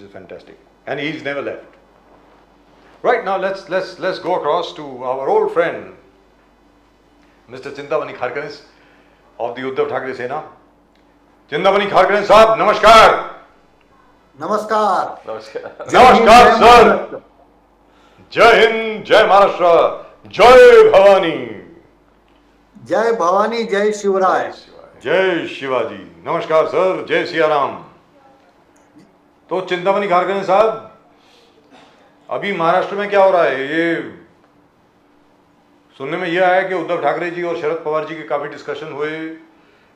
is fantastic, and he's never left. Right now, let's go across to our old friend, Mr. Chintamani Kharkanis of the Uddhav Thackeray Sena. Chintamani Kharkanis साहब, नमस्कार. नमस्कार. नमस्कार sir. जय हिंद, जय महाराष्ट्र, जय भवानी. जय भवानी, जय शिवराय. जय शिवाजी. नमस्कार सर, जय सिया राम. तो चिंतामणि खारकने साहब, अभी महाराष्ट्र में क्या हो रहा है? ये सुनने में यह आया कि उद्धव ठाकरे जी और शरद पवार जी के काफी डिस्कशन हुए.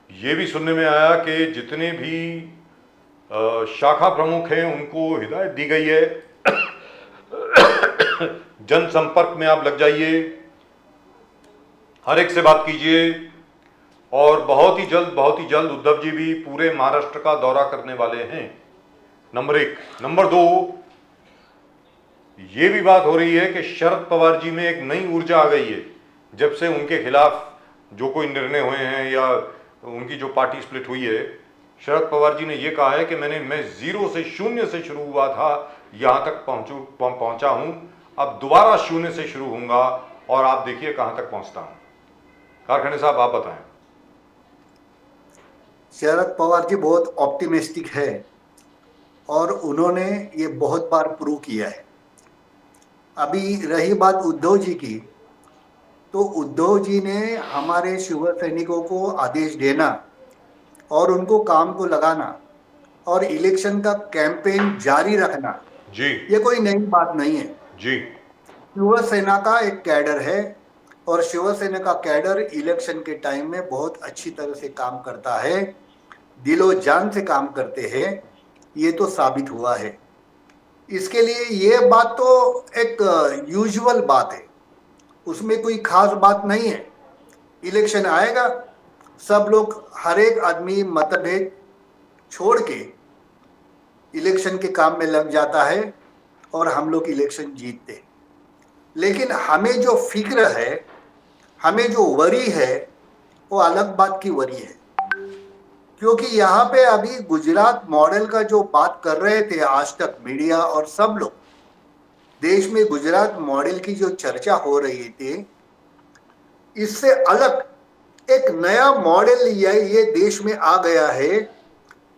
ये भी सुनने में आया कि जितने भी शाखा प्रमुख हैं उनको हिदायत दी गई है जनसंपर्क में आप लग जाइए, हर एक से बात कीजिए, और बहुत ही जल्द उद्धव जी भी पूरे महाराष्ट्र का दौरा करने वाले हैं. नंबर 1. नंबर 2, ये भी बात हो रही है कि शरद पवार जी में एक नई ऊर्जा आ गई है जब से उनके खिलाफ जो कोई निर्णय हुए हैं या उनकी जो पार्टी स्प्लिट हुई है. शरद पवार जी ने यह कहा है कि मैं जीरो से, शून्य से शुरू हुआ था, यहां तक पहुंचा हूं, अब दोबारा शून्य से शुरू होऊंगा और आप देखिए कहां तक पहुंचता हूं. कारखाने साहब, आप बताएं. शरद पवार जी बहुत ऑप्टिमिस्टिक है और उन्होंने ये बहुत बार प्रूव किया है. अभी रही बात उद्धव जी की, तो उद्धव जी ने हमारे शिव सैनिकों को आदेश देना और उनको काम को लगाना और इलेक्शन का कैंपेन जारी रखना जी, ये कोई नई बात नहीं है जी. शिवसेना का एक कैडर है और शिवसेना का कैडर इलेक्शन के टाइम में बहुत अच्छी तरह से काम करता है, दिलो जान से काम करते हैं. ये तो साबित हुआ है. इसके लिए ये बात तो एक यूजुअल बात है, उसमें कोई खास बात नहीं है. इलेक्शन आएगा, सब लोग, हर एक आदमी मतभेद छोड़ के इलेक्शन के काम में लग जाता है और हम लोग इलेक्शन जीतते. लेकिन हमें जो फिक्र है, हमें जो वरी है, वो अलग बात की वरी है. क्योंकि यहाँ पे अभी गुजरात मॉडल का जो बात कर रहे थे आज तक मीडिया और सब लोग, देश में गुजरात मॉडल की जो चर्चा हो रही थी, इससे अलग एक नया मॉडल ये देश में आ गया है.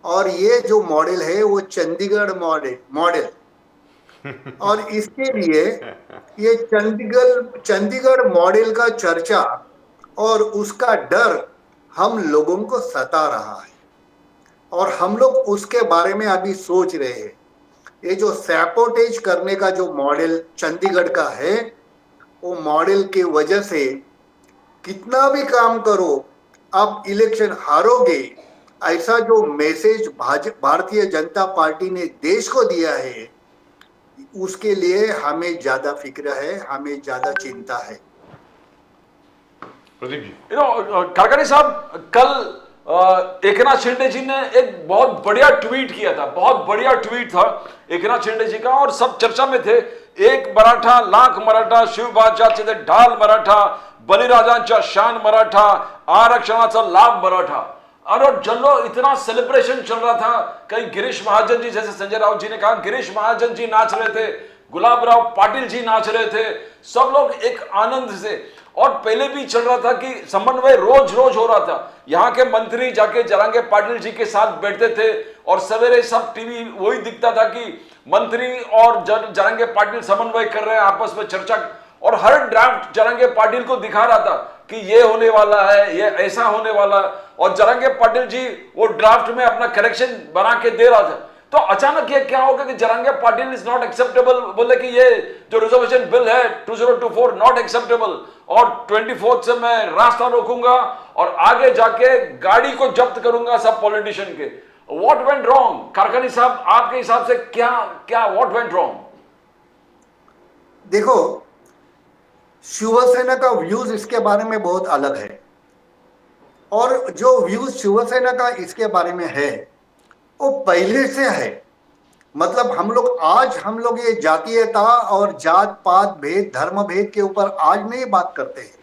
और ये जो मॉडल है वो चंडीगढ़ मॉडल और इसके लिए ये चंडीगढ़ मॉडल का चर्चा और उसका डर हम लोगों को सता रहा है और हम लोग उसके बारे में अभी सोच रहे हैं. ये जो सैपोटेज करने का जो मॉडल चंडीगढ़ का है, वो मॉडल की वजह से कितना भी काम करो आप इलेक्शन हारोगे, ऐसा जो मैसेज भारतीय जनता पार्टी ने देश को दिया है, उसके लिए हमें ज्यादा फिक्र है, हमें ज्यादा चिंता है. प्रदीप जी, कारखानी साहब, कल एकनाथ शिंदे जी ने एक बहुत बढ़िया ट्वीट किया था, बहुत बढ़िया ट्वीट था एकनाथ शिंदे जी का, और सब चर्चा में थे. एक मराठा लाख मराठा, शिवबाजाचे ढाल मराठा, बलिराजांचा शान मराठा, आरक्षणाचा लाभ मराठा. और चलो, इतना सेलिब्रेशन चल रहा था. कहीं गिरीश महाजन जी, जैसे संजय राउत जी ने कहा, गिरीश महाजन जी नाच रहे थे, गुलाबराव पाटिल जी नाच रहे थे, सब लोग एक आनंद से. और पहले भी चल रहा था कि समन्वय रोज रोज हो रहा था. यहाँ के मंत्री जाके जरांगे पाटिल जी के साथ बैठते थे और सवेरे सब टीवी वही दिखता था कि मंत्री और जरांगे पाटिल समन्वय कर रहे हैं, आपस में चर्चा, और हर ड्राफ्ट जरांगे पाटिल को दिखा रहा था कि ये होने वाला है, ये ऐसा होने वाला है, और जरांगे पाटिल जी वो ड्राफ्ट में अपना करेक्शन बना के दे रहा था. तो अचानक ये क्या होगा कि Jarange Patil is not acceptable, बोले कि ये जो रिजर्वेशन बिल है 2024 नॉट एक्सेप्टेबल, और 24 से मैं रास्ता रोकूंगा और आगे जाके गाड़ी को जब्त करूंगा सब पॉलिटिशियन के. What went wrong? कारखानी साहब, आपके हिसाब से क्या व्हाट वेंट रॉन्ग? देखो, शिवसेना का व्यूज इसके बारे में बहुत अलग है और जो व्यूज शिवसेना का इसके बारे में है वो पहले से है. मतलब हम लोग ये जातीयता और जात पात भेद, धर्म भेद के ऊपर आज नहीं बात करते हैं.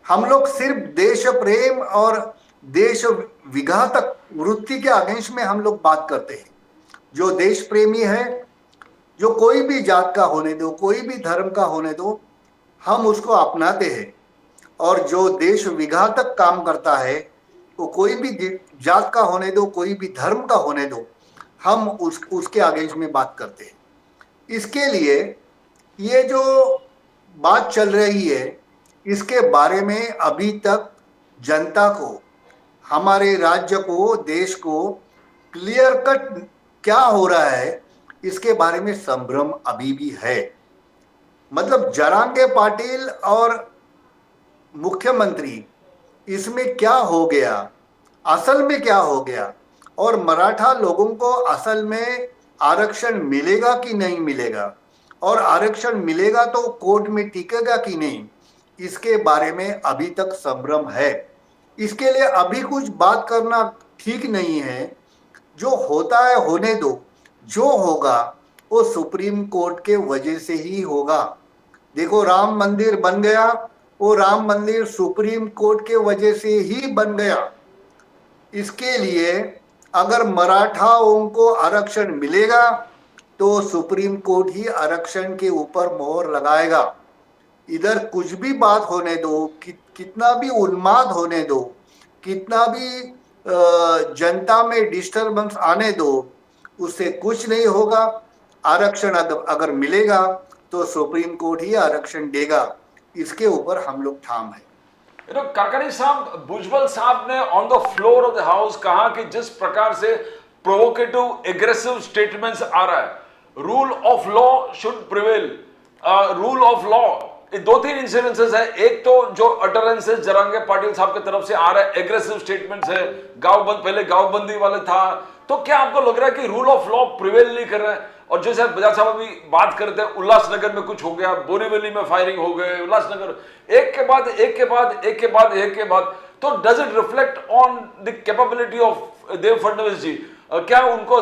हम लोग सिर्फ देश प्रेम और देश विघातक वृत्ति के अगेंस्ट में हम लोग बात करते हैं. जो देश प्रेमी है, जो कोई भी जात का होने दो, कोई भी धर्म का होने दो, हम उसको अपनाते हैं। और जो देश विघातक काम करता है, वो कोई भी जात का होने दो, कोई भी धर्म का होने दो, हम उसके अगेंस्ट में बात करते हैं। इसके लिए ये जो बात चल रही है, इसके बारे में अभी तक जनता को, हमारे राज्य को, देश को क्लियर कट क्या हो रहा है, इसके बारे में संभ्रम अभी भी है। मतलब जरांगे पाटिल और मुख्यमंत्री, इसमें क्या हो गया, असल में क्या हो गया, और मराठा लोगों को असल में आरक्षण मिलेगा कि नहीं मिलेगा, और आरक्षण मिलेगा तो कोर्ट में टिकेगा कि नहीं, इसके बारे में अभी तक संभ्रम है। इसके लिए अभी कुछ बात करना ठीक नहीं है। जो होता है होने दो, जो होगा वो सुप्रीम कोर्ट के वजह से ही होगा। देखो, राम मंदिर बन गया, वो राम मंदिर सुप्रीम कोर्ट के वजह से ही बन गया। इसके लिए अगर मराठाओं को आरक्षण मिलेगा तो सुप्रीम कोर्ट ही आरक्षण के ऊपर मोहर लगाएगा। इधर कुछ भी बात होने दो, कितना भी उन्माद होने दो, कितना भी जनता में डिस्टर्बेंस आने दो, उससे कुछ नहीं होगा। आरक्षण अगर मिलेगा तो सुप्रीम कोर्ट ही आरक्षण देगा। इसके ऊपर हम लोग ठाम है। काकड़ी साहब, भुजबल साहब ने on the floor of the house कहा कि जिस प्रकार से प्रोवोकेटिव एग्रेसिव स्टेटमेंट्स आ रहा है, rule of law should prevail. Rule of law, दो तीन इंसिडेंसेस है। एक तो जो अटरेंसेस जरांगे पाटिल साहब की तरफ से आ रहा है, एग्रेसिव स्टेटमेंट्स है, पहले गांवबंदी वाले था, तो क्या आपको लग रहा है कि रूल ऑफ लॉ प्रिवेल नहीं कर रहा है? और जैसे बजाज साहब अभी बात करते हैं, उल्लासनगर में कुछ हो गया, बोरीवली में फायरिंग हो गए, उल्लासनगर, एक के बाद एक के बाद एक के बाद एक के बाद, तो does it reflect on the capability of Dev Fadnavis ji? क्या उनको,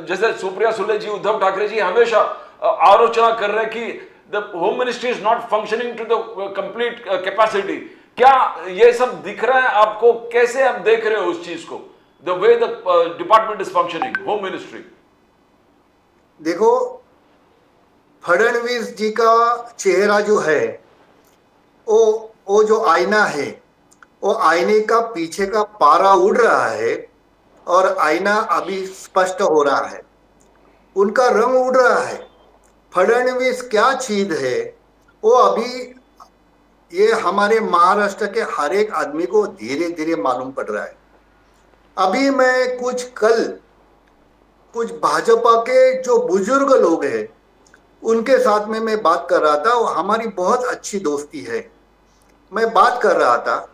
जैसे सुप्रिया सुले जी, उद्धव ठाकरे जी हमेशा आलोचना कर रहे हैं कि the home ministry is not functioning to the complete capacity, क्या ये सब दिख रहा है आपको? कैसे आप देख रहे हो उस चीज को, the way the department is functioning, home ministry? देखो, फडणवीस जी का चेहरा जो है, वो जो आईना है, वो आईने का पीछे का पारा उड़ रहा है और आईना अभी स्पष्ट हो रहा है, उनका रंग उड़ रहा है। फडणवीस क्या चीज है वो अभी ये हमारे महाराष्ट्र के हर एक आदमी को धीरे धीरे मालूम पड़ रहा है। अभी मैं कुछ भाजपा के जो बुजुर्ग लोग हैं उनके साथ में मैं बात कर रहा था, वो हमारी बहुत अच्छी दोस्ती है, मैं बात कर रहा था,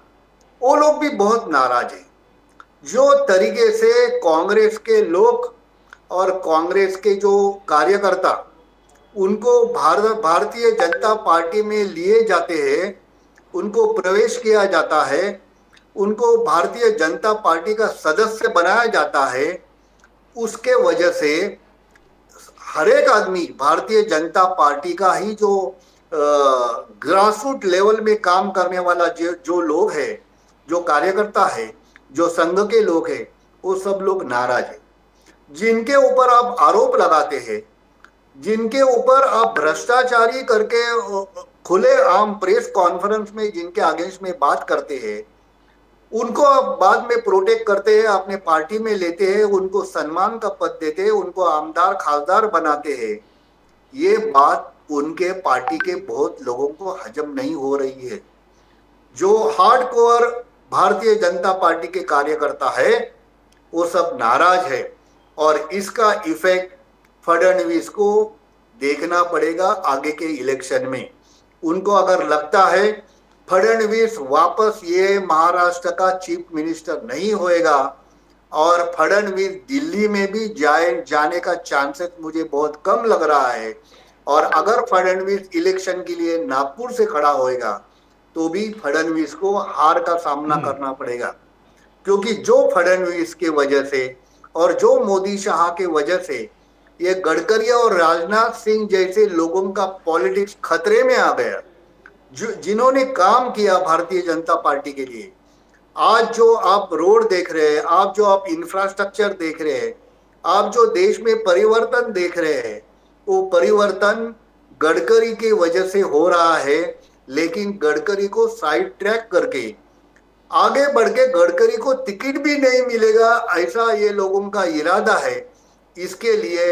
वो लोग भी बहुत नाराज हैं। जो तरीके से कांग्रेस के लोग और कांग्रेस के जो कार्यकर्ता उनको भारतीय जनता पार्टी में लिए जाते हैं, उनको प्रवेश किया जाता है, उनको भारतीय जनता पार्टी का सदस्य बनाया जाता है, उसके वजह से हर एक आदमी भारतीय जनता पार्टी का ही जो ग्रासरूट लेवल में काम करने वाला जो लोग हैं, जो कार्यकर्ता है, जो संघ के लोग हैं, वो सब लोग नाराज है। जिनके ऊपर आप आरोप लगाते हैं, जिनके ऊपर आप भ्रष्टाचारी करके खुले आम प्रेस कॉन्फ्रेंस में जिनके अगेंस्ट में बात करते हैं, उनको आप बाद में प्रोटेक्ट करते हैं, अपने पार्टी में लेते हैं, उनको सम्मान का पद देते हैं, उनको आमदार खासदार बनाते हैं। ये बात उनके पार्टी के बहुत लोगों को हजम नहीं हो रही है। जो हार्डकोर भारतीय जनता पार्टी के कार्यकर्ता है वो सब नाराज है और इसका इफेक्ट फडणवीस को देखना पड़ेगा आगे के इलेक्शन में। उनको अगर लगता है फडणवीस वापस ये महाराष्ट्र का चीफ मिनिस्टर नहीं होएगा और फडणवीस दिल्ली में भी जाने का चांसेस मुझे बहुत कम लग रहा है, और अगर फडणवीस इलेक्शन के लिए नागपुर से खड़ा होएगा तो भी फडणवीस को हार का सामना करना पड़ेगा, क्योंकि जो फडणवीस के वजह से और जो मोदी शाह के वजह से ये गडकरी और राजनाथ सिंह जैसे लोगों का पॉलिटिक्स खतरे में आ गया, जिन्होंने काम किया भारतीय जनता पार्टी के लिए। आज जो आप रोड देख रहे हैं, आप जो आप इंफ्रास्ट्रक्चर देख रहे हैं, आप जो देश में परिवर्तन देख रहे हैं वो परिवर्तन गडकरी की वजह से हो रहा है, लेकिन गडकरी को साइड ट्रैक करके आगे बढ़ के गडकरी को टिकट भी नहीं मिलेगा ऐसा ये लोगों का इरादा है। इसके लिए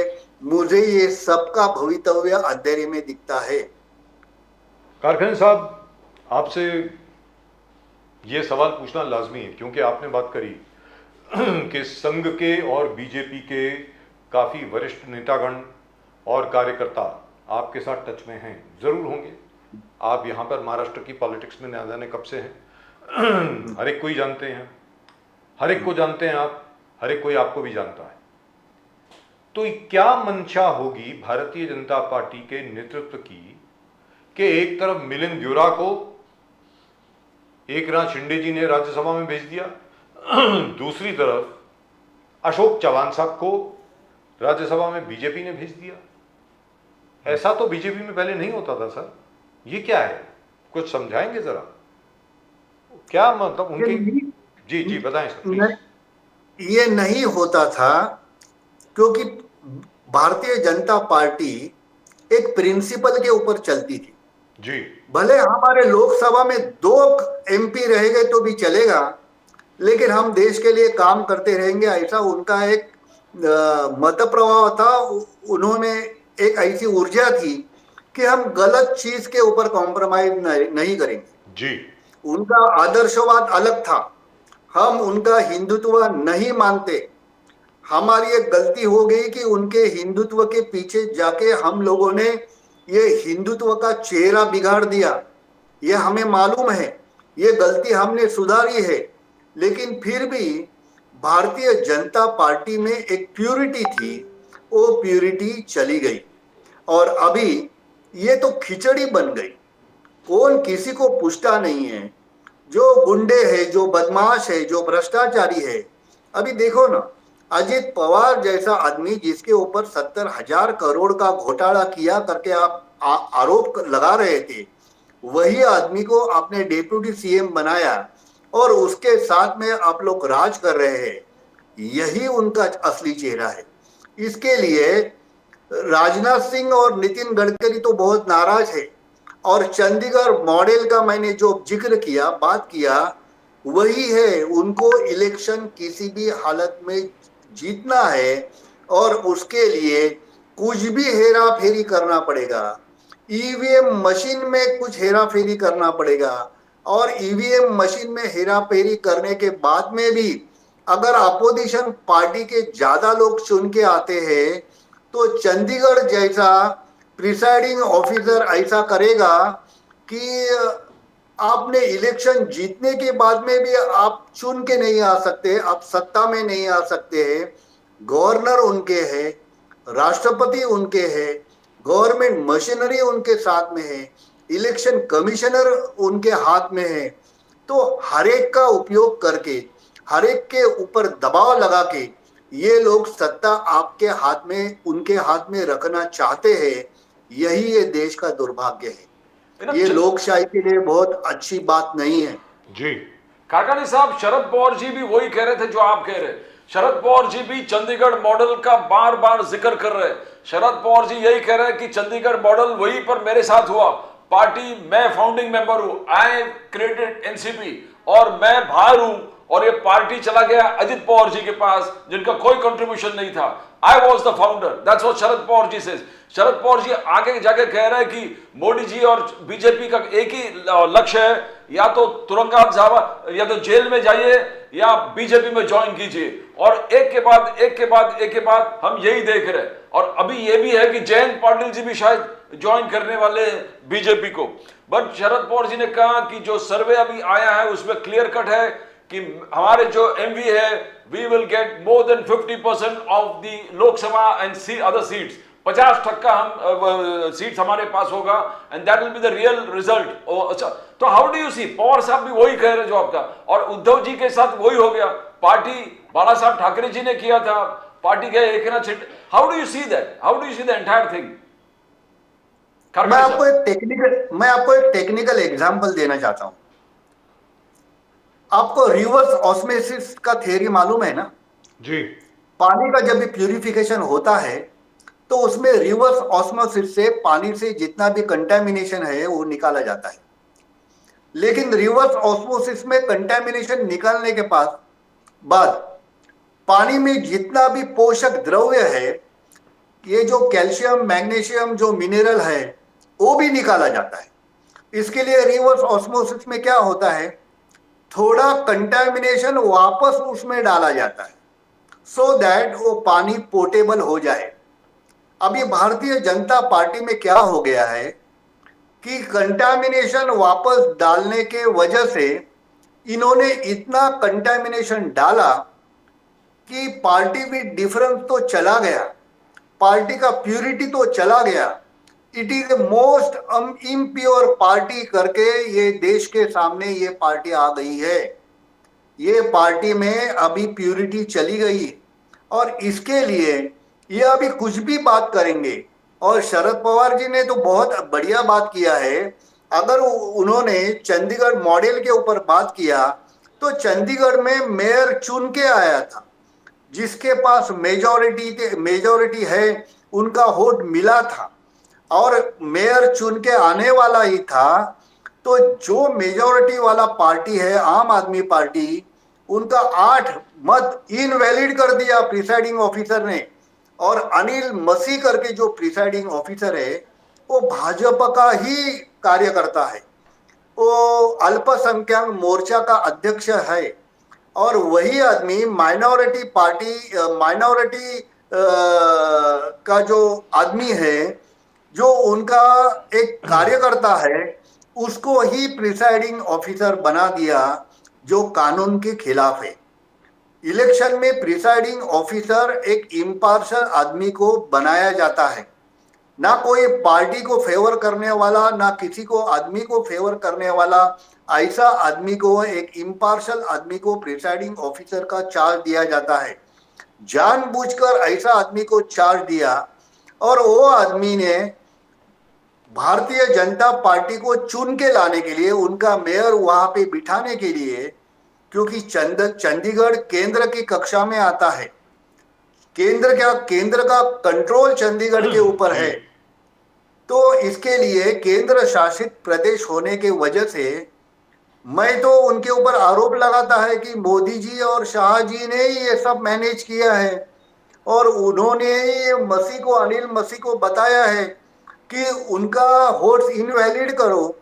मुझे ये सबका भवितव्य अंधेरे में दिखता है। कारखानी साहब, आपसे ये सवाल पूछना लाजमी है क्योंकि आपने बात करी कि संघ के और बीजेपी के काफ़ी वरिष्ठ नेतागण और कार्यकर्ता आपके साथ टच में हैं, ज़रूर होंगे। आप यहाँ पर महाराष्ट्र की पॉलिटिक्स में न जाने कब से हैं, हर एक को ही जानते हैं, हर एक को जानते हैं आप, हर एक कोई आपको भी जानता है। तो क्या मंशा होगी भारतीय जनता पार्टी के नेतृत्व की कि एक तरफ मिलिंद देवरा को एकनाथ शिंदे जी ने राज्यसभा में भेज दिया, दूसरी तरफ अशोक चव्हाण साहब को राज्यसभा में बीजेपी ने भेज दिया। ऐसा तो बीजेपी में पहले नहीं होता था सर, ये क्या है, कुछ समझाएंगे जरा, क्या मतलब उनकी। जी जी बताएं सर प्लीज। ये नहीं होता था क्योंकि भारतीय जनता पार्टी एक प्रिंसिपल के ऊपर चलती थी। जी, भले हमारे लोकसभा में 2 एमपी रह गए तो भी चलेगा, लेकिन हम देश के लिए काम करते रहेंगे ऐसा उनका एक मत प्रभाव था। उन्होंने एक ऐसी ऊर्जा थी कि हम गलत चीज के ऊपर कॉम्प्रोमाइज नहीं करेंगे। जी, उनका आदर्शवाद अलग था, हम उनका हिंदुत्व नहीं मानते। हमारी एक गलती हो गई कि उनके हिंदुत्व के पीछे जाके हम लोगों ने ये हिंदुत्व का चेहरा बिगाड़ दिया, ये हमें मालूम है, ये गलती हमने सुधारी है। लेकिन फिर भी भारतीय जनता पार्टी में एक प्यूरिटी थी, वो प्यूरिटी चली गई और अभी ये तो खिचड़ी बन गई, कौन किसी को पूछता नहीं है। जो गुंडे है, जो बदमाश है, जो भ्रष्टाचारी है, अभी देखो ना, अजित पवार जैसा आदमी जिसके ऊपर 70,000 करोड़ का घोटाला किया करके आप आरोप लगा रहे थे, वही आदमी को आपने डेप्यूटी सीएम बनाया और उसके साथ में आप लोग राज कर रहे हैं। यही उनका असली चेहरा है। इसके लिए राजनाथ सिंह और नितिन गडकरी तो बहुत नाराज है और चंडीगढ़ मॉडल का मैंने जो जिक्र किया, बात किया, वही है। उनको इलेक्शन किसी भी हालत में जीतना है और उसके लिए कुछ भी हेरा फेरी करना पड़ेगा। ईवीएम मशीन में कुछ हेरा फेरी करना पड़ेगा और ईवीएम मशीन में हेरा फेरी करने के बाद में भी अगर अपोजिशन पार्टी के ज्यादा लोग चुन के आते हैं तो चंडीगढ़ जैसा प्रिसाइडिंग ऑफिसर ऐसा करेगा कि आपने इलेक्शन जीतने के बाद में भी आप चुन के नहीं आ सकते, आप सत्ता में नहीं आ सकते हैं। गवर्नर उनके है, राष्ट्रपति उनके है, गवर्नमेंट मशीनरी उनके साथ में है, इलेक्शन कमिश्नर उनके हाथ में है। तो हर एक का उपयोग करके, हर एक के ऊपर दबाव लगा के ये लोग सत्ता आपके हाथ में, उनके हाथ में रखना चाहते हैं। यही ये देश का दुर्भाग्य है। ये लोकशाही के लिए बहुत अच्छी बात नहीं है। जी, काकानी साहब, शरद पवार जी भी वही कह रहे थे जो आप कह रहे हैं। शरद पवार जी भी चंडीगढ़ मॉडल का बार बार जिक्र कर रहे हैं। शरद पवार जी यही कह रहे हैं कि चंडीगढ़ मॉडल वहीं पर मेरे साथ हुआ, पार्टी, मैं फाउंडिंग मेंबर हूं, आई क्रिएटेड एनसीपी और मैं बाहर हूं और ये पार्टी चला गया अजित पवार जी के पास जिनका कोई कंट्रीब्यूशन नहीं था। I was the founder, that's what Sharad Pawar ji says. Sharad Pawar ji आगे जाके कह रहे हैं कि मोदी जी और बीजेपी का एक ही लक्ष्य है, या तो तुरंगात जावा, या तो जेल में जाइए या बीजेपी में ज्वाइन कीजिए। और एक के बाद एक के बाद एक के बाद हम यही देख रहे हैं। और अभी ये भी है कि जयंत पाटिल जी भी शायद ज्वाइन करने वाले हैं बीजेपी को। बट शरद पवार जी ने कहा कि जो सर्वे अभी आया है उसमें क्लियर कट है कि हमारे जो एमवी है, we will get more than 50% of the Lok Sabha and other seats. 50% हम सीट्स हमारे पास होगा and that will be the real result. अच्छा, तो how do you see? Pawar साहब भी वही कह रहे हैं जो आपका, और उद्धव जी के साथ वही हो गया। पार्टी बाला साहब ठाकरे जी ने किया था, पार्टी के Eknath Shinde. How do you see that? How do you see the entire thing? मैं आपको एक टेक्निकल एग्जांपल देना चाहता हूं। आपको रिवर्स ऑस्मोसिस का थ्योरी मालूम है ना? जी, पानी का जब भी प्यूरिफिकेशन होता है तो उसमें रिवर्स ऑस्मोसिस से पानी से जितना भी कंटेमिनेशन है वो निकाला जाता है। लेकिन रिवर्स ऑस्मोसिस में कंटेमिनेशन निकालने के बाद पानी में जितना भी पोषक द्रव्य है, ये जो कैल्शियम मैग्नीशियम जो मिनरल है वो भी निकाला जाता है। इसके लिए रिवर्स ऑस्मोसिस में क्या होता है, थोड़ा कंटेमिनेशन वापस उसमें डाला जाता है सो दैट वो पानी पोर्टेबल हो जाए। अभी भारतीय जनता पार्टी में क्या हो गया है कि कंटामिनेशन वापस डालने के वजह से इन्होंने इतना कंटामिनेशन डाला कि पार्टी में डिफरेंस तो चला गया, पार्टी का प्यूरिटी तो चला गया। It is a most impure party करके ये देश के सामने ये पार्टी आ गई है। ये पार्टी में अभी प्यूरिटी चली गई और इसके लिए ये अभी कुछ भी बात करेंगे। और शरद पवार जी ने तो बहुत बढ़िया बात किया है। अगर उन्होंने चंडीगढ़ मॉडल के ऊपर बात किया तो चंडीगढ़ में मेयर चुन के आया था, जिसके पास मेजॉरिटी है उनका वोट मिला था और मेयर चुन के आने वाला ही था। तो जो मेजॉरिटी वाला पार्टी है आम आदमी पार्टी, उनका 8 मत इनवैलिड कर दिया प्रिसाइडिंग ऑफिसर ने। और अनिल मसीह करके जो प्रिसाइडिंग ऑफिसर है वो भाजपा का ही कार्यकर्ता है, वो अल्पसंख्यक मोर्चा का अध्यक्ष है और वही आदमी माइनॉरिटी का जो आदमी है, जो उनका एक कार्यकर्ता है, उसको ही प्रिसाइडिंग ऑफिसर बना दिया, जो कानून के खिलाफ है। इलेक्शन में प्रिसाइडिंग ऑफिसर एक इम्पार्शियल आदमी को बनाया जाता है, ना कोई पार्टी को फेवर करने वाला, ना किसी को आदमी को फेवर करने वाला। ऐसा आदमी को, एक इम्पार्शियल आदमी को प्रिसाइडिंग ऑफिसर का चार्ज दिया जाता है। जानबूझकर ऐसा आदमी को चार्ज दिया और वो आदमी ने भारतीय जनता पार्टी को चुन के लाने के लिए, उनका मेयर वहां पे बिठाने के लिए, क्योंकि चंडीगढ़ केंद्र की कक्षा में आता है, केंद्र का कंट्रोल चंडीगढ़ के ऊपर है। तो इसके लिए केंद्र शासित प्रदेश होने के वजह से मैं तो उनके ऊपर आरोप लगाता है कि मोदी जी और शाह जी ने ही ये सब मैनेज किया है और उन्होंने ही अनिल मसीह को बताया है कि उनका वोट इनवैलिड करो,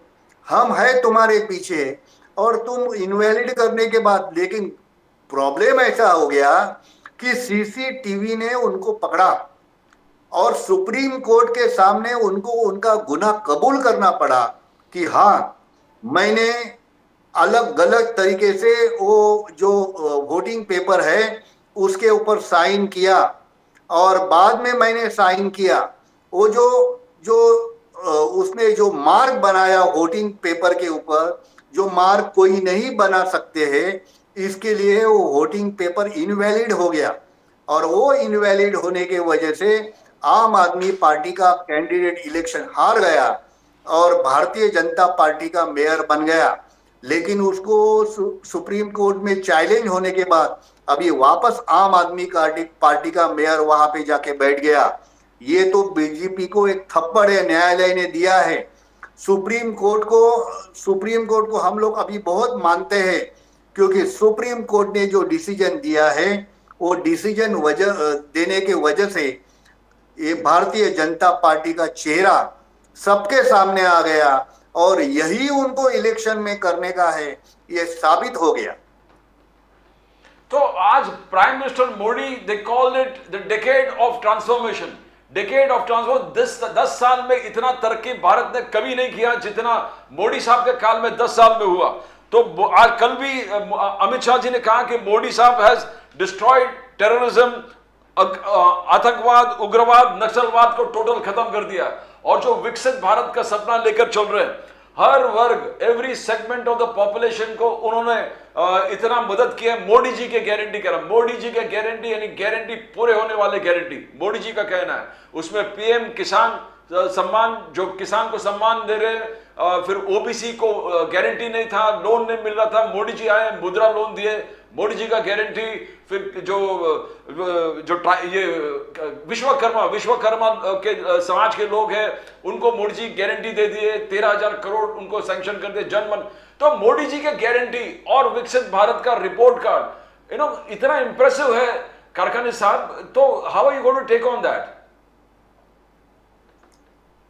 हम है तुम्हारे पीछे। और तुम इनवैलिड करने के बाद, लेकिन प्रॉब्लम ऐसा हो गया कि सीसीटीवी ने उनको पकड़ा और सुप्रीम कोर्ट के सामने उनको उनका गुनाह कबूल करना पड़ा कि हाँ, मैंने अलग गलत तरीके से वो जो वोटिंग पेपर है उसके ऊपर साइन किया और बाद में मैंने साइन किया। वो जो उसने जो मार्क बनाया वोटिंग पेपर के ऊपर, जो मार्क कोई नहीं बना सकते हैं, इसके लिए वो वोटिंग पेपर इनवैलिड हो गया और वो इनवैलिड होने के वजह से आम आदमी पार्टी का कैंडिडेट इलेक्शन हार गया और भारतीय जनता पार्टी का मेयर बन गया। लेकिन उसको सुप्रीम कोर्ट में चैलेंज होने के बाद अभी वापस आम आदमी पार्टी का मेयर वहां पे जाके बैठ गया। ये तो बीजेपी को एक थप्पड़ है, न्यायालय ने दिया है। सुप्रीम कोर्ट को हम लोग अभी बहुत मानते हैं, क्योंकि सुप्रीम कोर्ट ने जो डिसीजन दिया है वो डिसीजन देने के वजह से ये भारतीय जनता पार्टी का चेहरा सबके सामने आ गया और यही उनको इलेक्शन में करने का है, ये साबित हो गया। तो आज prime minister Modi, they called it the decade of transformation. 10 साल में इतना तरक्की भारत ने कभी नहीं किया जितना मोदी साहब के काल में 10 साल में हुआ। तो आज कल भी अमित शाह जी ने कहा कि मोदी साहब हैज डिस्ट्रॉयड टेररिज्म, आतंकवाद, उग्रवाद, नक्सलवाद को टोटल खत्म कर दिया और जो विकसित भारत का सपना लेकर चल रहे हैं, हर वर्ग, every segment of the population को उन्होंने इतना मदद किया। मोदी जी के गारंटी कह रहा, मोदी जी के गारंटी यानी गारंटी पूरे होने वाले गारंटी, मोदी जी का कहना है। उसमें पीएम किसान सम्मान, जो किसान को सम्मान दे रहे, फिर ओबीसी को गारंटी नहीं था, लोन नहीं मिल रहा था, मोदी जी आए, मुद्रा लोन दिए, मोदी जी का गारंटी, फिर ये विश्वकर्मा के समाज के लोग हैं, उनको मोदी जी गारंटी दे दिए, 13,000 करोड़ उनको सैंक्शन कर दिए जनमन। तो मोदी जी के गारंटी और विकसित भारत का रिपोर्ट कार्ड इतना इंप्रेसिव है कारखाने साहब, तो how are you going to take on that?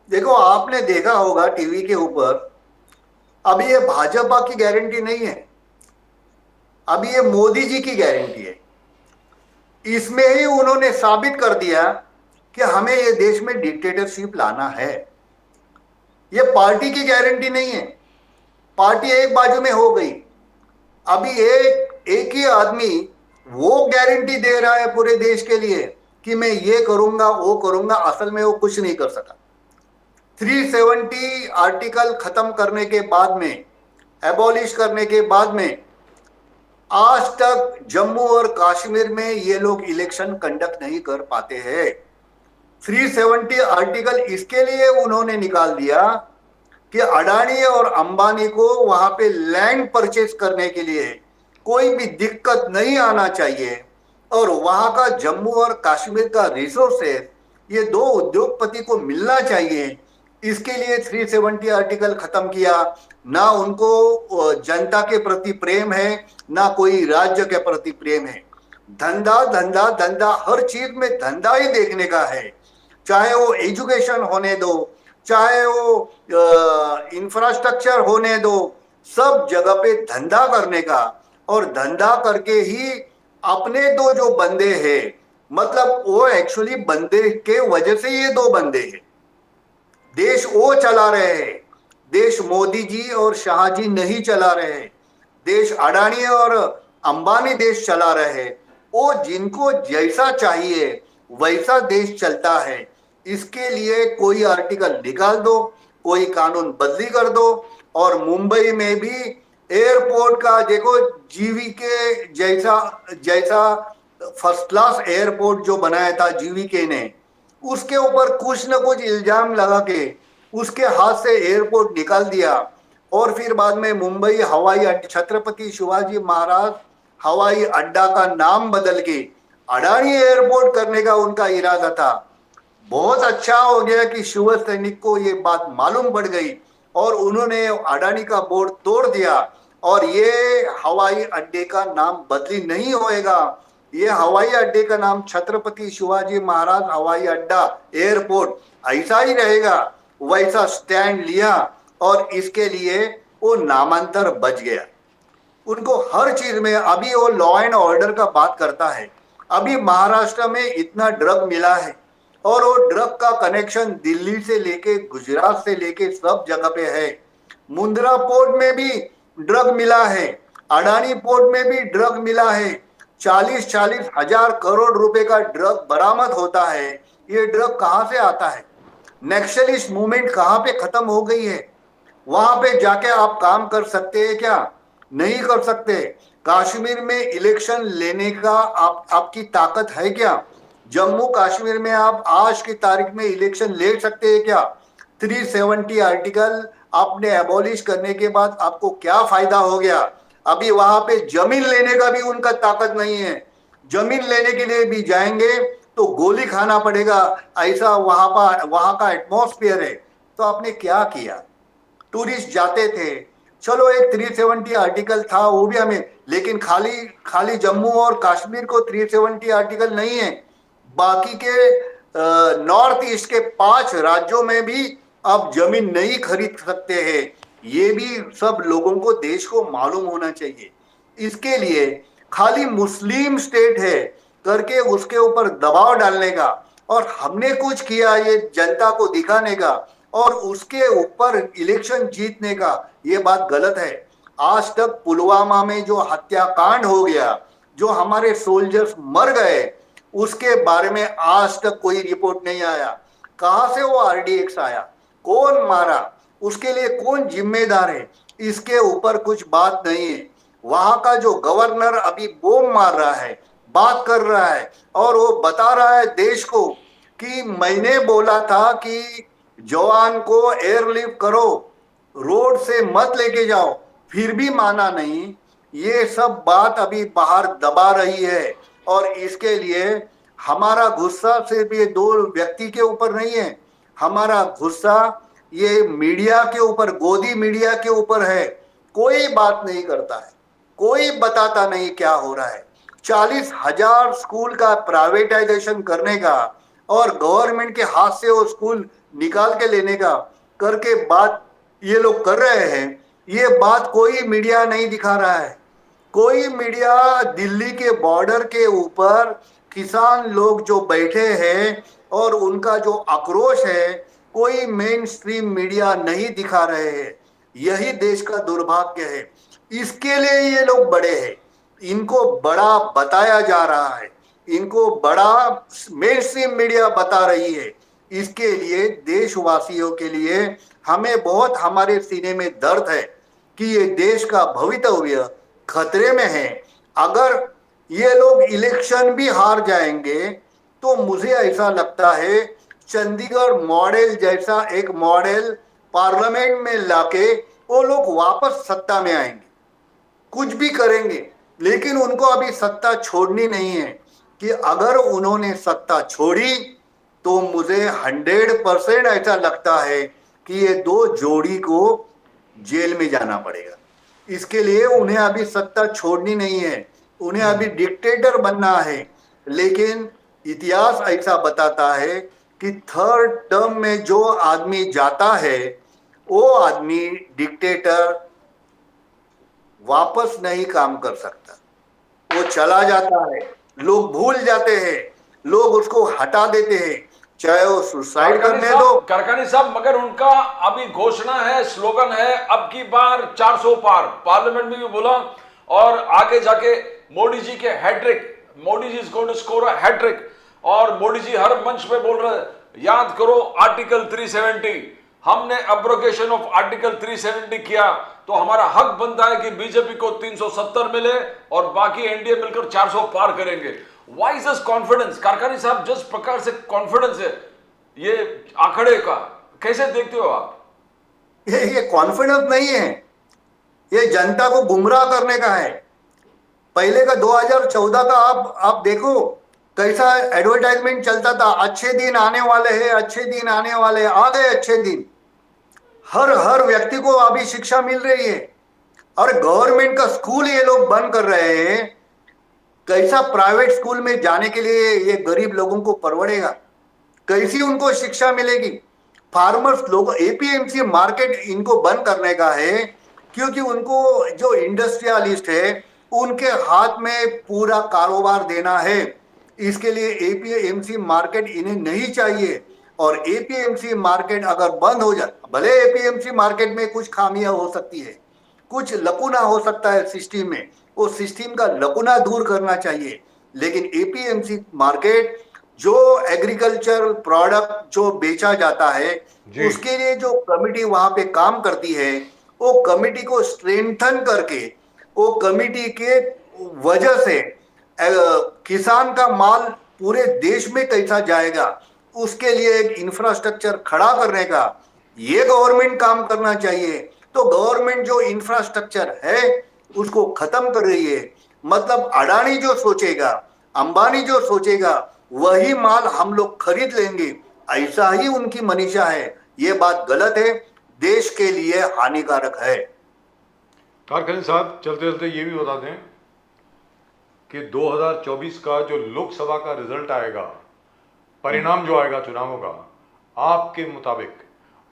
देखो, आपने देखा होगा टीवी के ऊपर, अभी ये भाजपा की गारंटी नहीं है, अभी ये मोदी जी की गारंटी है। इसमें ही उन्होंने साबित कर दिया कि हमें ये देश में डिक्टेटरशिप लाना है। ये पार्टी की गारंटी नहीं है, पार्टी एक बाजू में हो गई। अभी एक ही आदमी वो गारंटी दे रहा है पूरे देश के लिए कि मैं ये करूंगा वो करूंगा, असल में वो कुछ नहीं कर सका। 370 आर्टिकल खत्म करने के बाद में, एबॉलिश करने के बाद में, आज तक जम्मू और कश्मीर में ये लोग इलेक्शन कंडक्ट नहीं कर पाते हैं। 370 आर्टिकल इसके लिए उन्होंने निकाल दिया कि अडानी और अंबानी को वहां पे लैंड परचेज करने के लिए कोई भी दिक्कत नहीं आना चाहिए, और वहां का जम्मू और कश्मीर का रिसोर्सेस ये दो उद्योगपति को मिलना चाहिए। इसके लिए 370 आर्टिकल खत्म किया। ना उनको जनता के प्रति प्रेम है, ना कोई राज्य के प्रति प्रेम है। धंधा धंधा धंधा, हर चीज में धंधा ही देखने का है। चाहे वो एजुकेशन होने दो, चाहे वो इंफ्रास्ट्रक्चर होने दो, सब जगह पे धंधा करने का, और धंधा करके ही अपने दो जो बंदे हैं, मतलब वो एक्चुअली बंदे के वजह से ये दो बंदे हैं, देश वो चला रहे हैं। देश मोदी जी और शाह जी नहीं चला रहे हैं, देश अडानी और अंबानी देश चला रहे हैं। वो जिनको जैसा चाहिए वैसा देश चलता है। इसके लिए कोई आर्टिकल निकाल दो, कोई कानून बदली कर दो। और मुंबई में भी एयरपोर्ट का देखो, जीवीके जैसा फर्स्ट क्लास एयरपोर्ट जो बनाया था जीवीके ने, उसके ऊपर कुछ न कुछ इल्जाम लगा के उसके हाथ से एयरपोर्ट निकाल दिया। और फिर बाद में मुंबई हवाई अड्डा, छत्रपति शिवाजी महाराज हवाई अड्डा का नाम बदल के अडानी एयरपोर्ट करने का उनका इरादा था। बहुत अच्छा हो गया कि शिव सैनिक को ये बात मालूम पड़ गई और उन्होंने अडानी का बोर्ड तोड़ दिया, और ये हवाई अड्डे का नाम बदली नहीं होएगा। ये हवाई अड्डे का नाम छत्रपति शिवाजी महाराज हवाई अड्डा एयरपोर्ट ऐसा ही रहेगा। वैसा स्टैंड लिया और इसके लिए वो नामांतर बच गया। उनको हर चीज में, अभी वो लॉ एंड ऑर्डर का बात करता है। अभी महाराष्ट्र में इतना ड्रग मिला है, और वो ड्रग का कनेक्शन दिल्ली से लेके गुजरात से लेके सब जगह पे है। मुंद्रा पोर्ट में भी ड्रग मिला है, अडानी पोर्ट में भी ड्रग मिला है। 40-40 हजार करोड़ रुपए का ड्रग बरामद होता है। ये ड्रग कहां से आता है? नक्सलिस्ट मूवमेंट कहां पे खत्म हो गई है? वहां पे जाके आप काम कर सकते हैं क्या? नहीं कर सकते। कश्मीर में इलेक्शन लेने का आपकी ताकत है क्या? जम्मू कश्मीर में आप आज की तारीख में इलेक्शन ले सकते हैं क्या? 370 आर्टिकल आपने एबॉलिश करने के बाद आपको क्या फायदा हो गया? अभी वहां पे जमीन लेने का भी उनका ताकत नहीं है। जमीन लेने के लिए भी जाएंगे तो गोली खाना पड़ेगा, ऐसा वहां का एटमॉस्फेयर है। तो आपने क्या किया? टूरिस्ट जाते थे, चलो एक 370 आर्टिकल था वो भी हमें, लेकिन खाली जम्मू और कश्मीर को 370 आर्टिकल नहीं है। बाकी के नॉर्थ ईस्ट के 5 राज्यों में भी अब जमीन नहीं खरीद सकते हैं। ये भी सब लोगों को, देश को मालूम होना चाहिए। इसके लिए खाली मुस्लिम स्टेट है करके उसके ऊपर दबाव डालने का, और हमने कुछ किया ये जनता को दिखाने का, और उसके ऊपर इलेक्शन जीतने का, ये बात गलत है। आज तक पुलवामा में जो हत्याकांड हो गया, जो हमारे सोल्जर्स मर गए, उसके बारे में आज तक कोई रिपोर्ट नहीं आया। कहां से वो RDX आया, कौन मारा, उसके लिए कौन जिम्मेदार है, इसके ऊपर कुछ बात नहीं है। वहां का जो गवर्नर अभी बम मार रहा है, बात कर रहा है, और वो बता रहा है देश को कि मैंने बोला था कि जवान को एयरलिफ्ट करो, रोड से मत लेके जाओ, फिर भी माना नहीं। ये सब बात अभी बाहर दबा रही है। और इसके लिए हमारा गुस्सा सिर्फ ये दो व्यक्ति के ऊपर नहीं है, हमारा गुस्सा ये मीडिया के ऊपर, गोदी मीडिया के ऊपर है। कोई बात नहीं करता है, कोई बताता नहीं क्या हो रहा है। 40,000 स्कूल का प्राइवेटाइजेशन करने का और गवर्नमेंट के हाथ से वो स्कूल निकाल के लेने का करके बात ये लोग कर रहे हैं। ये बात कोई मीडिया नहीं दिखा रहा है। कोई मीडिया दिल्ली के बॉर्डर के ऊपर किसान लोग जो बैठे हैं और उनका जो आक्रोश है, कोई मेन स्ट्रीम मीडिया नहीं दिखा रहे हैं। यही देश का दुर्भाग्य है। इसके लिए ये लोग बड़े हैं, इनको बड़ा बताया जा रहा है, इनको बड़ा मेन स्ट्रीम मीडिया बता रही है। इसके लिए देशवासियों के लिए हमें बहुत, हमारे सीने में दर्द है कि ये देश का भवितव्य खतरे में है। अगर ये लोग इलेक्शन भी हार जाएंगे तो मुझे ऐसा लगता है चंडीगढ़ मॉडल जैसा एक मॉडल पार्लियामेंट में लाके वो लोग वापस सत्ता में आएंगे, कुछ भी करेंगे, लेकिन उनको अभी सत्ता छोड़नी नहीं है। कि अगर उन्होंने सत्ता छोड़ी तो मुझे 100% ऐसा लगता है कि ये दो जोड़ी को जेल में जाना पड़ेगा। इसके लिए उन्हें अभी सत्ता छोड़नी नहीं है, उन्हें अभी डिक्टेटर बनना है। लेकिन इतिहास ऐसा बताता है कि थर्ड टर्म में जो आदमी जाता है वो आदमी डिक्टेटर वापस नहीं काम कर सकता, वो चला जाता है, लोग भूल जाते हैं, लोग उसको हटा देते हैं, चाहे वो सुसाइड करने दो। करकानी साहब, मगर उनका अभी घोषणा है, स्लोगन है, अब की बार 400 पार, पार्लियामेंट में भी बोला और आगे जाके मोदी जी के hat trick, Modi ji is going to score a hat trick. और मोदी जी हर मंच पे बोल रहे, याद करो आर्टिकल 370, हमने अब्रोगेशन ऑफ आर्टिकल 370 किया तो हमारा हक बनता है कि बीजेपी को 370 मिले और बाकी एनडीए मिलकर 400 पार करेंगे। Why is this confidence? Karkhani साहब, जिस प्रकार से कॉन्फिडेंस है ये आंकड़े का, कैसे देखते हो आप? ये कॉन्फिडेंस नहीं है, ये जनता को गुमराह करने का है। पहले का 2014 का आप देखो कैसा एडवर्टाइजमेंट चलता था, अच्छे दिन आने वाले हैं, अच्छे दिन आने वाले हैं, आ गए अच्छे दिन। हर व्यक्ति को अभी शिक्षा मिल रही है और गवर्नमेंट का स्कूल ये लोग बंद कर रहे हैं। कैसा प्राइवेट स्कूल में जाने के लिए ये गरीब लोगों को परवड़ेगा? कैसी उनको शिक्षा मिलेगी? फार्मर्स लोग, एपीएमसी मार्केट इनको बंद करने का है क्योंकि उनको जो इंडस्ट्रियलिस्ट है उनके हाथ में पूरा कारोबार देना है। इसके लिए एपीएमसी मार्केट इन्हें नहीं चाहिए। और एपीएमसी मार्केट अगर बंद हो जाए, भले एपीएमसी मार्केट में कुछ खामियां हो सकती है, कुछ लकुना हो सकता है सिस्टम में, वो सिस्टम का लकुना दूर करना चाहिए। लेकिन एपीएमसी मार्केट जो एग्रीकल्चर प्रोडक्ट जो बेचा जाता है उसके लिए जो कमिटी वहां पे काम करती है, वो कमिटी को स्ट्रेंथन करके, वो कमिटी के वजह से किसान का माल पूरे देश में कैसा जाएगा, उसके लिए एक इंफ्रास्ट्रक्चर खड़ा करने का ये गवर्नमेंट काम करना चाहिए। तो गवर्नमेंट जो इंफ्रास्ट्रक्चर है उसको खत्म कर रही है। मतलब अडानी जो सोचेगा, अंबानी जो सोचेगा, वही माल हम लोग खरीद लेंगे, ऐसा ही उनकी मनीषा है। ये बात गलत है, देश के लिए हानिकारक है। कारखानी साहब, चलते चलते ये भी बता दें कि 2024 का जो लोकसभा का रिजल्ट आएगा, परिणाम जो आएगा चुनावों का, आपके मुताबिक,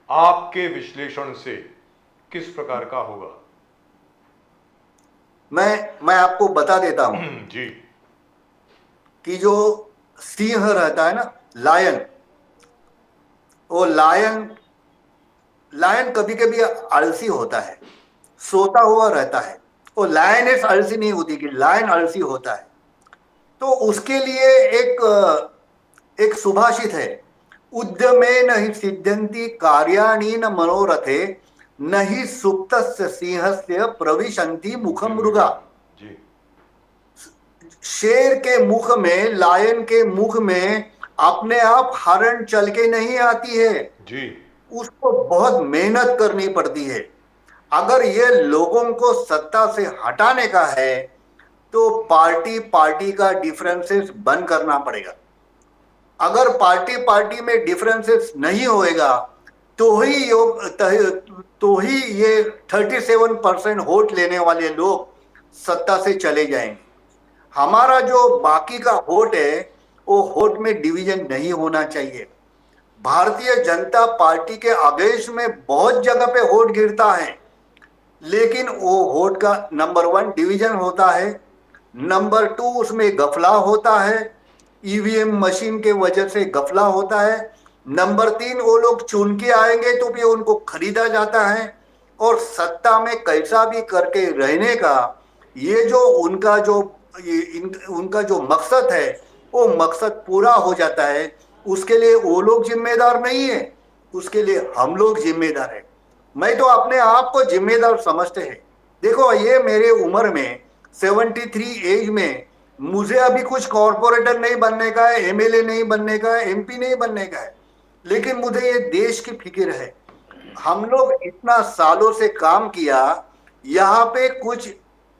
आपके विश्लेषण से किस प्रकार का होगा? मैं आपको बता देता हूं जी, कि जो सिंह रहता है ना, लायन, वो लायन कभी कभी आलसी होता है, सोता हुआ रहता है। वो लायनेस आलसी नहीं होती, कि लायन आलसी होता है। तो उसके लिए एक सुभाषित है, उद्यमे नहि सिद्ध्यन्ति कार्याणि न मनोरथे, नहि सुप्तस्य सिंहस्य प्रविशन्ति मुखम मृगा। जी, शेर के मुख में, लायन के मुख में अपने आप हरण चल के नहीं आती है जी, उसको बहुत मेहनत करनी पड़ती है। अगर ये लोगों को सत्ता से हटाने का है तो पार्टी का डिफरेंसेस बंद करना पड़ेगा। अगर पार्टी में डिफरेंसेस नहीं होएगा तो ही ये 37% वोट लेने वाले लोग सत्ता से चले जाएंगे। हमारा जो बाकी का वोट है वो वोट में डिवीजन नहीं होना चाहिए। भारतीय जनता पार्टी के अगेंस्ट में बहुत जगह पे वोट गिरता है, लेकिन वो वोट का नंबर 1 डिवीजन होता है, नंबर 2 उसमें गफला होता है, ईवीएम मशीन के वजह से गफला होता है, नंबर 3 वो लोग चुन के आएंगे तो भी उनको खरीदा जाता है, और सत्ता में कैसा भी करके रहने का ये जो उनका जो मकसद है वो मकसद पूरा हो जाता है। उसके लिए वो लोग जिम्मेदार नहीं है, उसके लिए हम लोग जिम्मेदार है। मैं तो अपने आप को जिम्मेदार समझते हैं। देखो, ये मेरे उम्र में 73 एज में मुझे अभी कुछ कॉर्पोरेटर नहीं बनने का है, एमएलए नहीं बनने का है, एमपी नहीं बनने का है, लेकिन मुझे ये देश की फिक्र है। हम लोग इतना सालों से काम किया, यहाँ पे कुछ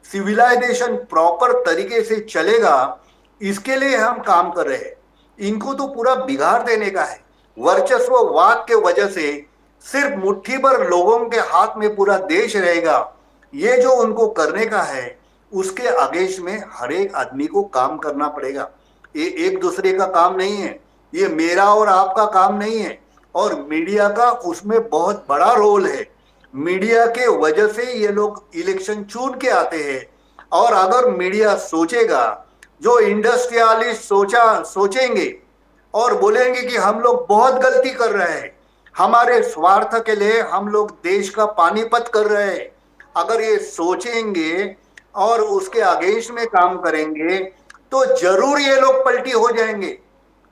सिविलाइजेशन प्रॉपर तरीके से चलेगा, इसके लिए हम काम कर रहे हैं। इनको तो पूरा बिगाड़ देने का है। वर्चस्ववाद के वजह से सिर्फ मुट्ठी भर लोगों के हाथ में पूरा देश रहेगा, ये जो उनको करने का है उसके अगेंस्ट में हर एक आदमी को काम करना पड़ेगा। ये एक दूसरे का काम नहीं है, ये मेरा और आपका काम नहीं है, और मीडिया का उसमें बहुत बड़ा रोल है। मीडिया के वजह से ये लोग इलेक्शन चुन के आते हैं, और अगर मीडिया सोचेगा, जो इंडस्ट्रियलिस्ट सोचेंगे और बोलेंगे कि हम लोग बहुत गलती कर रहे हैं, हमारे स्वार्थ के लिए हम लोग देश का पानीपत कर रहे हैं, अगर ये सोचेंगे और उसके अगेंस्ट में काम करेंगे तो जरूर ये लोग पलटी हो जाएंगे,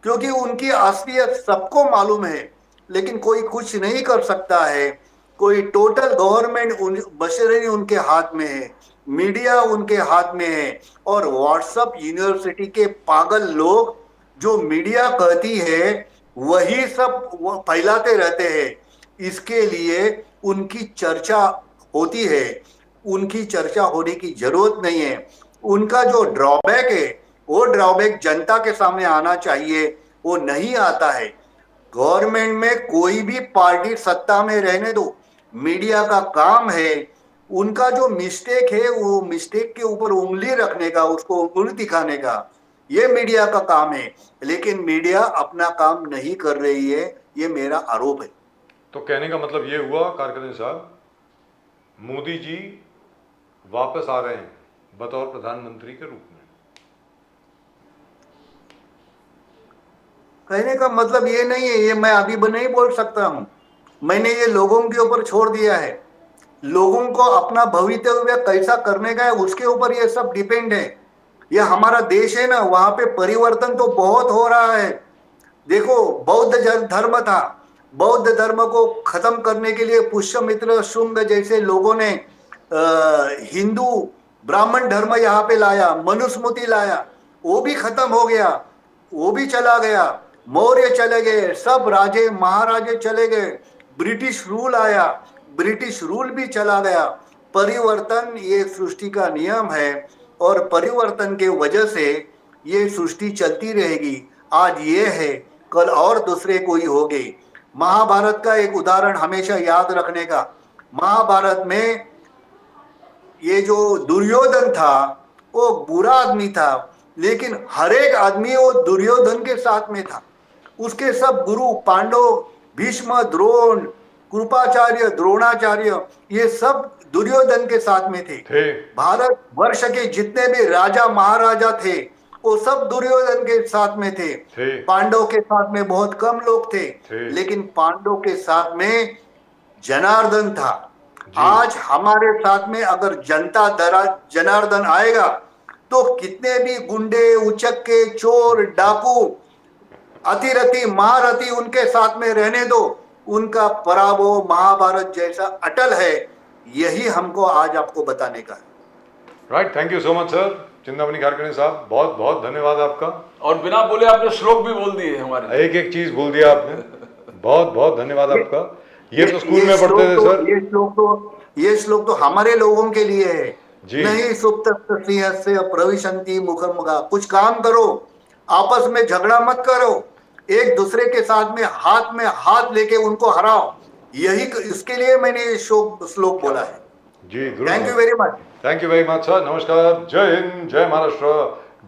क्योंकि उनकी असलियत सबको मालूम है। लेकिन कोई कुछ नहीं कर सकता है, कोई टोटल गवर्नमेंट मशीनरी उनके हाथ में है, मीडिया उनके हाथ में है, और व्हाट्सएप यूनिवर्सिटी के पागल लोग जो मीडिया कहती है वही सब फैलाते रहते हैं। इसके लिए उनकी चर्चा होती है, उनकी चर्चा होने की जरूरत नहीं है। उनका जो ड्रॉबैक है वो ड्रॉबैक जनता के सामने आना चाहिए, वो नहीं आता है। गवर्नमेंट में कोई भी पार्टी सत्ता में रहने दो, मीडिया का काम है उनका जो मिस्टेक है वो मिस्टेक के ऊपर उंगली रखने का, उसको उंगली दिखाने का, ये मीडिया का काम है। लेकिन मीडिया अपना काम नहीं कर रही है, ये मेरा आरोप है। तो कहने का मतलब ये हुआ कारकर्नी साहब, मोदी जी वापस आ रहे हैं बतौर प्रधानमंत्री के रूप में। कहने का मतलब ये नहीं है, ये मैं अभी नहीं बोल सकता हूं। मैंने ये लोगों के ऊपर छोड़ दिया है। लोगों को अपना भविष्य कैसा करने का है उसके ऊपर ये सब डिपेंड है। ये हमारा देश है ना, वहां पे परिवर्तन तो बहुत हो रहा है। देखो, बौद्ध धर्म था, बौद्ध धर्म को खत्म करने के लिए पुष्यमित्र शुंग जैसे लोगों ने हिंदू ब्राह्मण धर्म यहाँ पे लाया, मनुस्मृति लाया, वो भी खत्म हो गया, वो भी चला गया। मौर्य चले गए, सब राजे महाराजे चले गए, ब्रिटिश रूल आया, ब्रिटिश रूल भी चला गया। परिवर्तन ये सृष्टि का नियम है, और परिवर्तन के वजह से ये सृष्टि चलती रहेगी। आज ये है, कल और दूसरे कोई होंगे। महाभारत का एक उदाहरण हमेशा याद रखने का, महाभारत में ये जो दुर्योधन था वो बुरा आदमी था, लेकिन हर एक आदमी वो दुर्योधन के साथ में था। उसके सब गुरु पांडव, भीष्म, द्रोण, कृपाचार्य, द्रोणाचार्य, ये सब दुर्योधन के साथ में थे। भारत वर्ष के जितने भी राजा महाराजा थे वो सब दुर्योधन के साथ में थे। पांडव के साथ में बहुत कम लोग थे, लेकिन पांडव के साथ में जनार्दन था। आज हमारे साथ में अगर जनता जनार्दन आएगा तो कितने भी गुंडे, उचक्के, चोर, डाकू, अतिरथी, महारथी उनके साथ में रहने दो, उनका पराभव महाभारत जैसा अटल है। यही हमको आज आपको बताने का है। Right, thank you so much sir. Chintamani Karkarni साहब, बहुत बहुत धन्यवाद आपका। और बिना बोले आपने श्लोक भी बोल दिए हमारे। एक एक चीज बोल दिया आपने, बहुत बहुत धन्यवाद आपका। ये तो स्कूल में पढ़ते थे सर। ये श्लोक तो हमारे लोगों के लिए है। जी। नहीं सुप्त सिंहस्य प्रविशन्ति मुखम, कुछ काम करो, आपस में झगड़ा मत करो, एक दूसरे के साथ में हाथ लेके उनको हराओ। यही इसके लिए मैंने ये श्लोक बोला है। जी thank you very much. Thank you very much sir. नमस्कार। जय हिंद, जय महाराष्ट्र,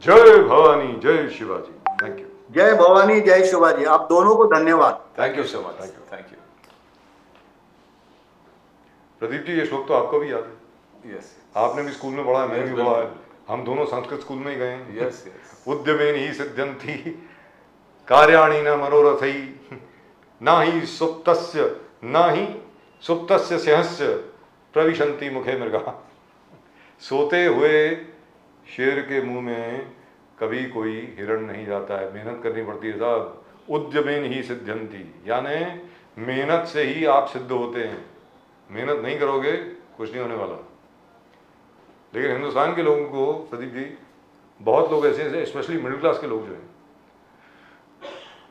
जय भवानी, जय शिवाजी। Thank you. जय भवानी, जय शिवाजी। आप दोनों को धन्यवाद। Thank you so much. Thank you. Pradeep ji, ये श्लोक तो आपको भी याद है। यस। आपने भी स्कूल में पढ़ा है, मैंने Yes, भी पढ़ा है। बिल्कुल। हम दोनों संस्कृत स्कूल में ही गए हैं। Yes yes. उद्यमेन ही सिद्ध्यन्ति कार्याणि न मनोरथै न ही सुप्तस्य सिंहस्य प्रविशन्ति मुखे मृगा। सोते हुए शेर के मुंह में कभी कोई हिरण नहीं जाता है, मेहनत करनी पड़ती है साहब। उद्यमेन ही सिद्ध्यन्ति, यानी मेहनत से ही आप सिद्ध होते हैं। मेहनत नहीं करोगे कुछ नहीं होने वाला। लेकिन हिंदुस्तान के लोगों को प्रदीप जी, बहुत लोग ऐसे हैं, स्पेशली मिडिल क्लास के लोग जो हैं,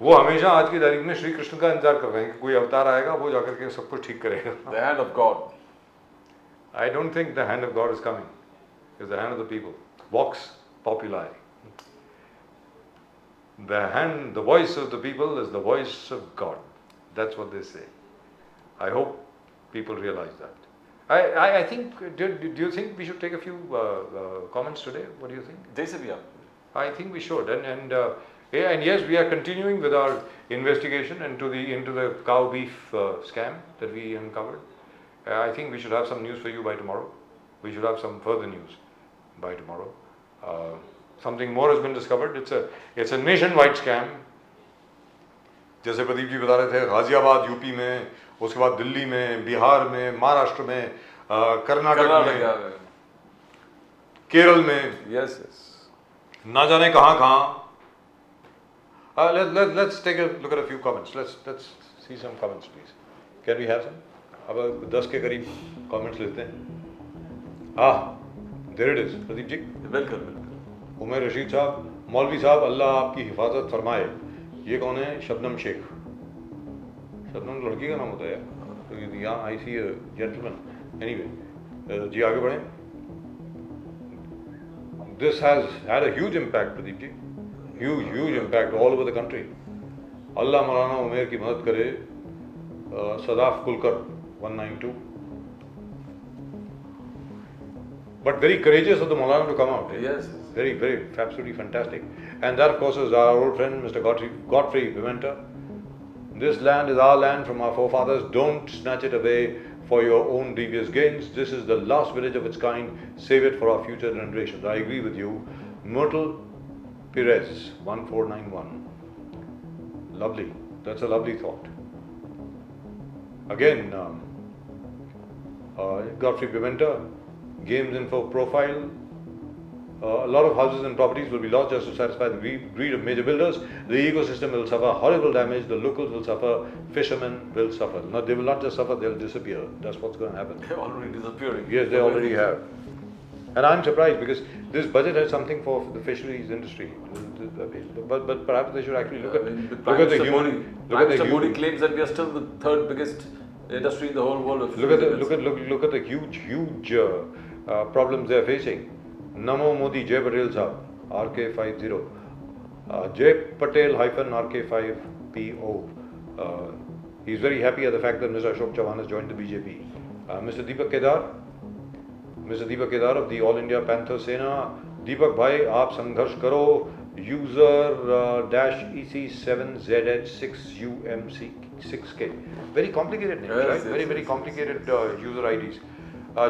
वो हमेशा आज की तारीख में श्री कृष्ण का इंतजार कर रहे हैं कि कोई अवतार आएगा, वो जाकर के सब कुछ ठीक करेगा। The hand of God. I don't think the hand of God is coming. It's the hand of the people. Vox populi. The voice of the people is the voice of God. That's what they say. I hope people realize that. I think, do you think we should take a few comments today? What do you think? जैसे भी आप। I think we should. And yes, we are continuing with our investigation into the cow beef scam that we uncovered. I think we should have some news for you by tomorrow. We should have some further news by tomorrow. Something more has been discovered. It's a nationwide scam. जैसे प्रदीप जी बता रहे थे, Ghaziabad UP में, उसके बाद दिल्ली में, बिहार में, महाराष्ट्र में, कर्नाटक में, केरल में, यस यस। ना जाने कहाँ। Let's take a look at a few comments. Let's see some comments, please. Can we have some? अब 10 के करीब कमेंट्स लेते हैं। There it is Pradeep ji. बिल्कुल बिल्कुल। उमर रशीद साहब, मौलवी साहब अल्लाह आपकी हिफाजत फरमाए। ये कौन है? शबनम शेख। शबनम लड़की का नाम होता है यार, तो यहाँ आई सी जेंटलमैन। एनीवे, जी आगे बढ़ें। This has had a huge impact Pradeep ji, huge impact all over the country. अल्लाह मौलाना उमेर की मदद करे। Sadaf Kulkar 192. But very courageous of the Maulana to come out. Yes. Very, absolutely fantastic. And that, of course, is our old friend, Mr. Godfrey Pimenta. This land is our land from our forefathers. Don't snatch it away for your own devious gains. This is the last village of its kind. Save it for our future generations. I agree with you. Myrtle Perez, 1491. Lovely. That's a lovely thought. Again, Godfrey Pimenta, Games Info profile. A lot of houses and properties will be lost just to satisfy the greed of major builders. The ecosystem will suffer horrible damage. The locals will suffer. Fishermen will suffer. No, they will not just suffer, they'll disappear. That's what's going to happen. They're already disappearing. Yes, they already have. And I'm surprised because this budget has something for the fisheries industry. But perhaps they should actually look at the human. Prime Minister Modi claims that we are still the third biggest industry in the whole world. Look at the huge problems they are facing. Namo Modi, Jay Patel Sahab, RK50. Jay Patel -RK5PO. He's very happy at the fact that Mr. Ashok Chavan has joined the BJP. Mr. Deepak Kedar of the All India Panther Sena. Deepak bhai, aap sangharsh karo. User -EC7ZH6UMC6K. Very complicated names, Yes, right? yes, Very complicated user IDs.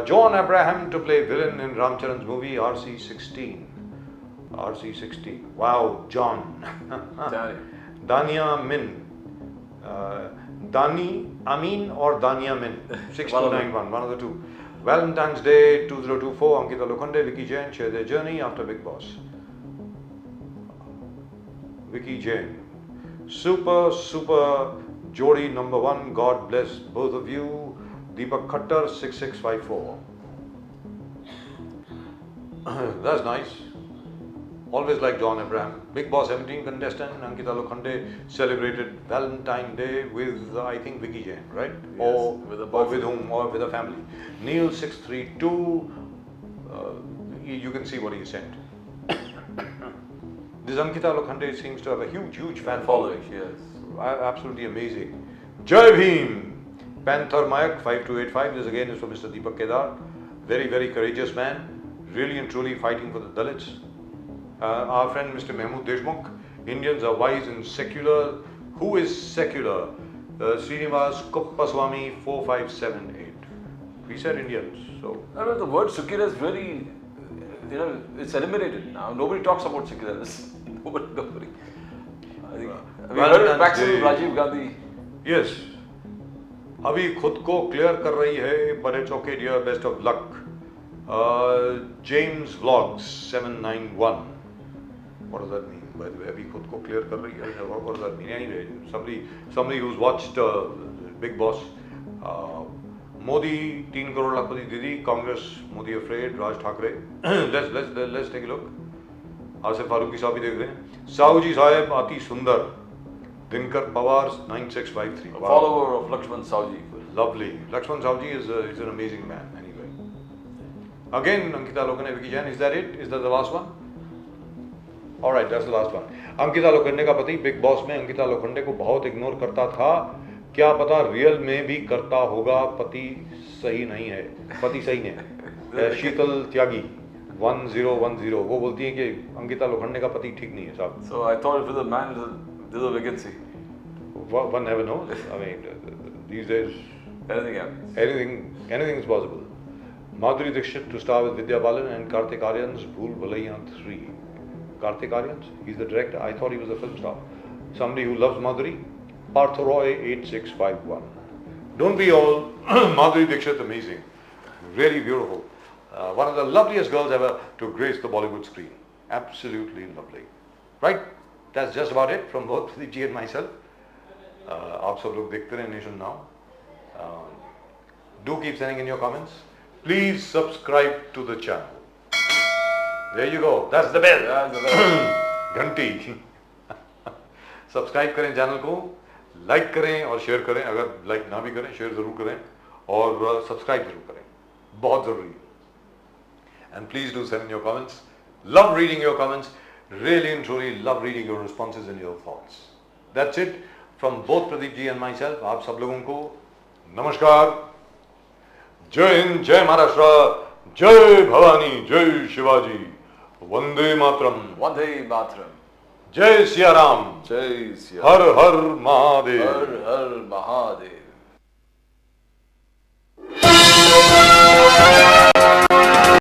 John Abraham to play villain in Ram Charan's movie RC16. RC16. Wow, John. Dania Min. Dani Amin or Dania Min. 6291, one of the two. Valentine's Day 2024. Ankita Lokhande, Vicky Jain share their journey after Big Boss. Vicky Jain. Super Jodi number 1. God bless both of you. Deepak Khattar 6654. That's nice. always like John Abraham. Big Boss 17 contestant Ankita Lokhande celebrated Valentine Day with I think Vicky Jain, right? Or with a or with whom? Or with a family. Neil 632. You can see what he sent. This Ankita Lokhande seems to have a huge fan following. Yes. Absolutely amazing. Jai Bhim. Panther Mayak 5285. This again is from Mr. Deepak Kedar. Very courageous man. Really and truly fighting for the Dalits. Our friend Mr. Mahmood Deshmukh. Indians are wise and secular. Who is secular? Srinivas Kuppaswamy 4578. We said Indians. So I mean, the word secular is very, it's eliminated now. Nobody talks about secularists. Nobody. I think we heard it back to Rajiv Gandhi. Yes. अभी खुद को clear कर रही है, but it's okay dear, best of luck. James Vlogs 791. What does that mean? By the way, अभी खुद को clear कर रही है. What does that mean? Anyway, somebody who's watched Big Boss. Modi 3 crore लाखपति दीदी, Congress Modi afraid, Raj Thakre. Let's take a look. Asif Farooqui साहब भी देख रहे हैं. साहू जी साहब अति सुंदर. Dinkar Pawar 9653. A follower of Lakshman Saoji. Lovely. Lakshman Saoji is an amazing man. Anyway. Again, Ankita Lokhande, Vicky Jain. Is that it? Is that the last one? All right, that's the last one. Ankita Lokhande का पति big boss में Ankita Lokhande को बहुत ignore करता था. क्या पता real में भी करता होगा. पति सही नहीं है. पति सही नहीं. शीतल त्यागी 1010. वो बोलती है कि Ankita Lokhande का पति ठीक नहीं है साहब. So I thought if the man is a vacancy. One never knows. I mean, these days Anything happens. anything is possible. Madhuri Dixit to star with Vidya Balan and Kartik Aryan's Bhool Bhulaiya 3. Kartik Aryan, he's the director. I thought he was a film star. Somebody who loves Madhuri. Partha Roy 8651. Don't we all? Madhuri Dixit, amazing, really beautiful. One of the loveliest girls ever to grace the Bollywood screen. Absolutely lovely. Right? That's just about it from both Pradeep ji and myself. आप सब लोग देखते रहे Nation Now. Do keep sending in your comments. Please subscribe to the channel. There you go. That's the bell. That's the bell. घंटी. Subscribe करें channel को, like करें और शेयर करें. अगर लाइक ना भी करें, शेयर जरूर करें और सब्सक्राइब जरूर करें. बहुत जरूरी है. And please do send in your comments. Love reading your comments. Really and truly love reading your responses and your thoughts. That's it from both Pradeep ji and myself. आप सब लोगों को नमस्कार. जय हिंद, जय महाराष्ट्र, जय भवानी, जय शिवाजी, वंदे मातरम, Vande Mataram. जय सिया राम, Jai Siya. हर हर महादेव. Har Har Mahadev.